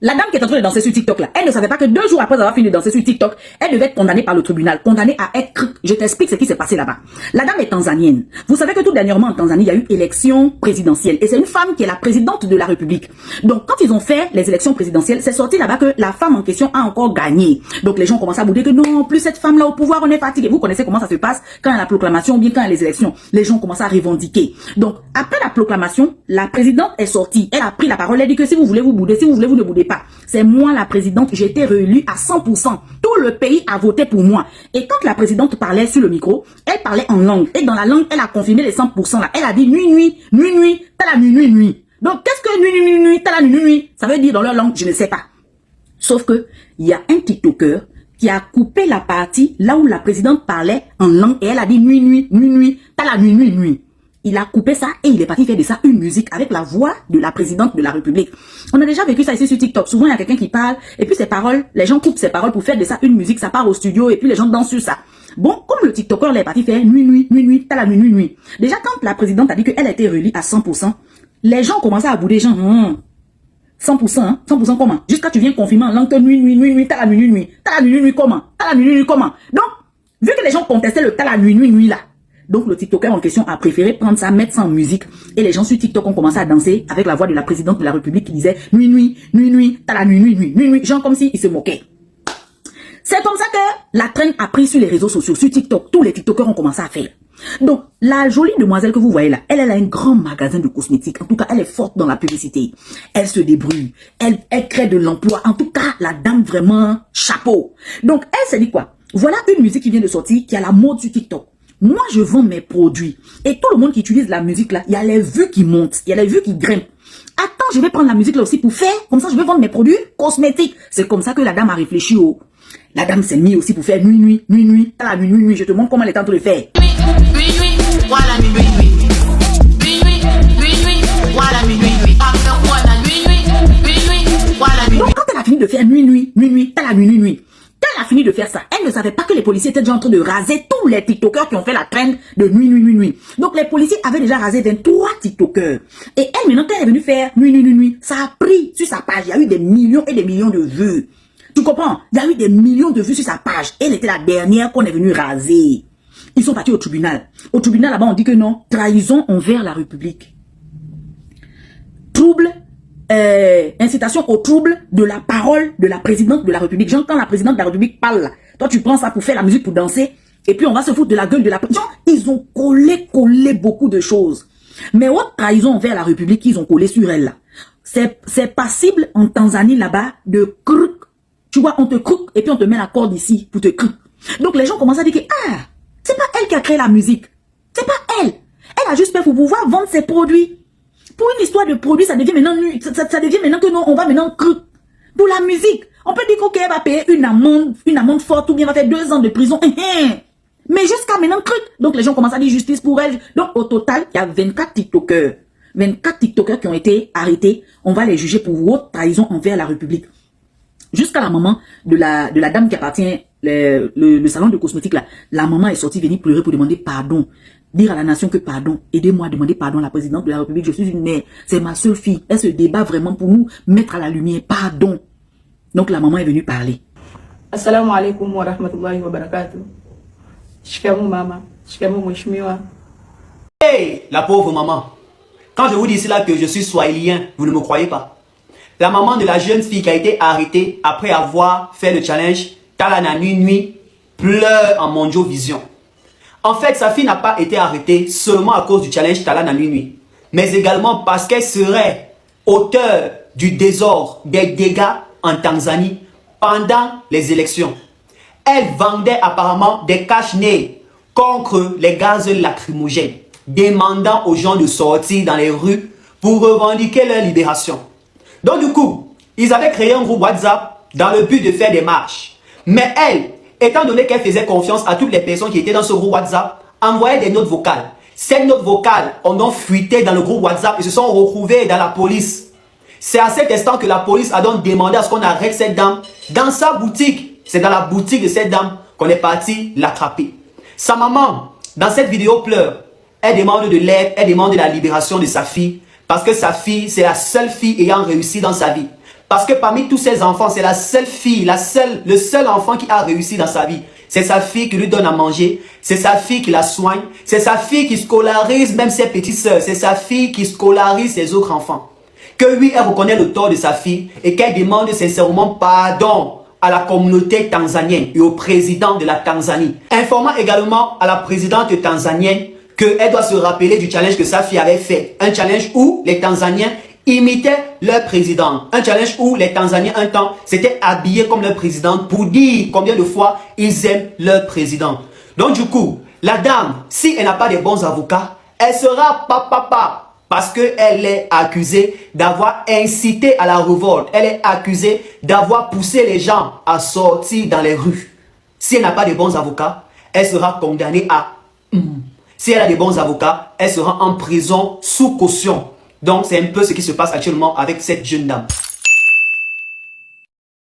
La dame qui est en train de danser sur TikTok là, elle ne savait pas que 2 jours après avoir fini de danser sur TikTok, elle devait être condamnée par le tribunal, condamnée à être... Je t'explique ce qui s'est passé là-bas. La dame est tanzanienne. Vous savez que tout dernièrement en Tanzanie, il y a eu élection présidentielle. Et c'est une femme qui est la présidente de la République. Donc quand ils ont fait les élections présidentielles, c'est sorti là-bas que la femme en question a encore gagné. Donc les gens commencent à bouder que non, plus cette femme là au pouvoir, on est fatigué. Vous connaissez comment ça se passe quand il y a la proclamation ou bien quand il y a les élections. Les gens commencent à revendiquer. Donc après la proclamation, la présidente est sortie. Elle a pris la parole, elle dit que si vous voulez vous bouder, si vous voulez vous ne boudez pas. C'est moi la présidente, j'ai été réélue à 100%. Tout le pays a voté pour moi. Et quand la présidente parlait sur le micro, elle parlait en langue. Et dans la langue, elle a confirmé les 100% là. Elle a dit nuit, nuit, nuit, nuit, t'as la nuit, nuit, nuit. Donc qu'est-ce que nuit, nuit, nuit, nuit, t'as la nuit, nuit, nuit? Ça veut dire dans leur langue, je ne sais pas. Sauf que il y a un TikToker qui a coupé la partie là où la présidente parlait en langue et elle a dit nuit, nuit, nuit, nuit, t'as la nuit, nuit, nuit. Il a coupé ça et il est parti faire de ça une musique avec la voix de la présidente de la République. On a déjà vécu ça ici sur TikTok. Souvent, il y a quelqu'un qui parle et puis ses paroles, les gens coupent ses paroles pour faire de ça une musique. Ça part au studio et puis les gens dansent sur ça. Bon, comme le TikToker est parti faire nuit, nuit, nuit, nuit, t'as la nuit, nuit, nuit. Déjà, quand la présidente a dit qu'elle a été relue à 100%, les gens commençaient à bouder, genre, 100%, hein? 100% comment? Jusqu'à tu viens confirmer en langue que nuit, nuit, nuit, nuit, t'as la nuit, nuit, nuit. T'as la nuit, nuit, nuit, comment? T'as la nuit, nuit, nuit, comment? Donc, vu que les gens contestaient le t'as la nuit, nuit, nuit là, donc le TikToker en question a préféré prendre ça, mettre ça en musique. Et les gens sur TikTok ont commencé à danser avec la voix de la présidente de la République qui disait nuit, nuit, nuit, nuit, t'as la nuit, nuit, nuit, nuit, nuit. Genre comme s'ils se moquaient. C'est comme ça que la traîne a pris sur les réseaux sociaux, sur TikTok. Tous les TikTokers ont commencé à faire. Donc, la jolie demoiselle que vous voyez là, elle a un grand magasin de cosmétiques. En tout cas, elle est forte dans la publicité. Elle se débrouille. Elle crée de l'emploi. En tout cas, la dame vraiment chapeau. Donc, elle s'est dit quoi? Voilà une musique qui vient de sortir, qui a la mode sur TikTok. Moi, je vends mes produits. Et tout le monde qui utilise la musique là, il y a les vues qui montent. Il y a les vues qui grimpent. Attends, je vais prendre la musique là aussi pour faire. Comme ça, je vais vendre mes produits cosmétiques. C'est comme ça que la dame a réfléchi. La dame s'est mise aussi pour faire nuit, nuit, nuit, nuit. T'as la nuit, nuit, nuit. Je te montre comment elle est en train de le faire. Nuit, nuit, voilà nuit, nuit, nuit. Nuit, nuit, nuit, nuit, voilà nuit, nuit, nuit. Après voilà nuit, nuit, nuit, nuit, voilà nuit. Donc quand elle a fini de faire nuit, nuit, nuit, nuit, t'as la nuit, nuit, nuit. Quand elle a fini de faire ça, elle ne savait pas que les policiers étaient déjà en train de raser tous les TikTokers qui ont fait la traîne de nuit, nuit, nuit, nuit. Donc les policiers avaient déjà rasé 23 TikTokers. Et elle, maintenant, quand elle est venue faire nuit, nuit, nuit, nuit, ça a pris sur sa page. Il y a eu des millions et des millions de vues. Tu comprends? Il y a eu des millions de vues sur sa page. Elle était la dernière qu'on est venu raser. Ils sont partis au tribunal. Au tribunal, là-bas, on dit que non. Trahison envers la République. Trouble. Incitation au trouble de la parole de la présidente de la République. Genre, quand la présidente de la République parle, là, toi, tu prends ça pour faire la musique, pour danser, et puis on va se foutre de la gueule de la présidente. Ils ont collé beaucoup de choses. Mais autre trahison envers la République, ils ont collé sur elle, là. C'est passible en Tanzanie, là-bas, de croc. Tu vois, on te croc, et puis on te met la corde ici, pour te croc. Donc, les gens commencent à dire que, ah, c'est pas elle qui a créé la musique. C'est pas elle. Elle a juste fait pour pouvoir vendre ses produits. Pour une histoire de produit, ça devient maintenant ça devient maintenant que non, on va maintenant pour la musique. On peut dire qu'elle va payer une amende forte ou bien va faire 2 ans de prison. Mais jusqu'à maintenant, donc les gens commencent à dire justice pour elle. Donc au total, il y a 24 TikTokers. 24 TikTokers qui ont été arrêtés. On va les juger pour haute trahison envers la République. Jusqu'à la maman de la dame qui appartient le salon de cosmétiques là. La maman est sortie venir pleurer pour demander pardon. Dire à la nation que pardon, aidez-moi à demander pardon à la présidente de la République. Je suis une mère, c'est ma seule fille. Elle se débat vraiment pour nous mettre à la lumière. Pardon. Donc la maman est venue parler. Assalamu alaikum wa rahmatullahi wa barakatuh. Shikamoo maman, shikamoo mheshimiwa. Hey, la pauvre maman. Quand je vous dis cela que je suis swahilien, vous ne me croyez pas. La maman de la jeune fille qui a été arrêtée après avoir fait le challenge Talana Nuit Nuit pleure en Mondio Vision. En fait, sa fille n'a pas été arrêtée seulement à cause du challenge Talana Nuit Nuit, mais également parce qu'elle serait auteur du désordre, des dégâts en Tanzanie pendant les élections. Elle vendait apparemment des cache-nez contre les gaz lacrymogènes, demandant aux gens de sortir dans les rues pour revendiquer leur libération. Donc du coup, ils avaient créé un groupe WhatsApp dans le but de faire des marches. Mais elle, étant donné qu'elle faisait confiance à toutes les personnes qui étaient dans ce groupe WhatsApp, envoyait des notes vocales. Ces notes vocales ont donc fuité dans le groupe WhatsApp et se sont retrouvées dans la police. C'est à cet instant que la police a donc demandé à ce qu'on arrête cette dame dans sa boutique. C'est dans la boutique de cette dame qu'on est parti l'attraper. Sa maman, dans cette vidéo, pleure. Elle demande de l'aide, elle demande la libération de sa fille. Parce que sa fille, c'est la seule fille ayant réussi dans sa vie. Parce que parmi tous ses enfants, c'est la seule fille, le seul enfant qui a réussi dans sa vie. C'est sa fille qui lui donne à manger, c'est sa fille qui la soigne, c'est sa fille qui scolarise même ses petites sœurs, c'est sa fille qui scolarise ses autres enfants. Que oui, elle reconnaît le tort de sa fille et qu'elle demande sincèrement pardon à la communauté tanzanienne et au président de la Tanzanie. Informant également à la présidente tanzanienne qu'elle doit se rappeler du challenge que sa fille avait fait. Un challenge où les Tanzaniens imitaient leur président. Un challenge où les Tanzaniens, un temps, s'étaient habillés comme leur président pour dire combien de fois ils aiment leur président. Donc du coup, la dame, si elle n'a pas de bons avocats, elle sera papa parce qu'elle est accusée d'avoir incité à la révolte. Elle est accusée d'avoir poussé les gens à sortir dans les rues. Si elle n'a pas de bons avocats, elle sera condamnée à... Si elle a de bons avocats, elle sera en prison sous caution. Donc, c'est un peu ce qui se passe actuellement avec cette jeune dame.